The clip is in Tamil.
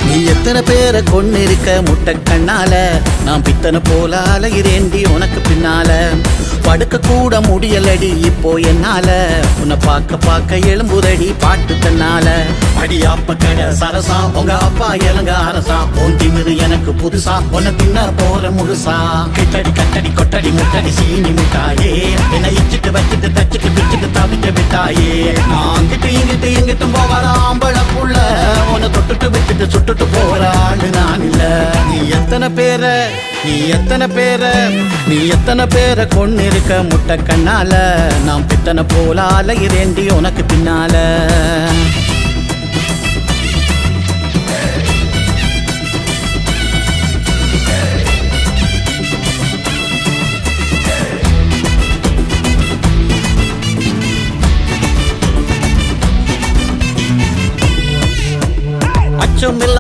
நீ எத்தனை பேரை கொண்டு இருக்க முட்டை கண்ணால, நான் பித்தனை போல அலைகிறேண்டி உனக்கு பின்னால. படுக்க கூட முடியலடி இப்போ என்னால, உன்னை பார்க்க பார்க்க எழும்புதடி பாட்டு தன்னால. அடியாப்ப கடை சரசா, உங்க அப்பா இளங்க அரசா, உன் திமிரு எனக்கு புதுசா, உன்னை தின்ன போற முழுசா. கிட்டடி கட்டடி கொட்டடி முட்டடி சீனி முட்டாயே, என்னை இச்சிட்டு வச்சிட்டு தச்சிட்டு பிச்சுட்டு தவிக்க விட்டாயே. நான் அங்கிட்டு இங்கிட்டு எங்கிட்டும் போகாத ஆம்பள புள்ள, உன்னை தொட்டுட்டு விட்டுட்டு சுட்டுட்டு போற ஆளு நான் இல்ல. நீ எத்தனை பேரை நீ எத்தனை பேரை கொண்டு இருக்க முட்டை கண்ணால, நான் பித்தனை போல அலைகிறேண்டி உனக்கு பின்னால.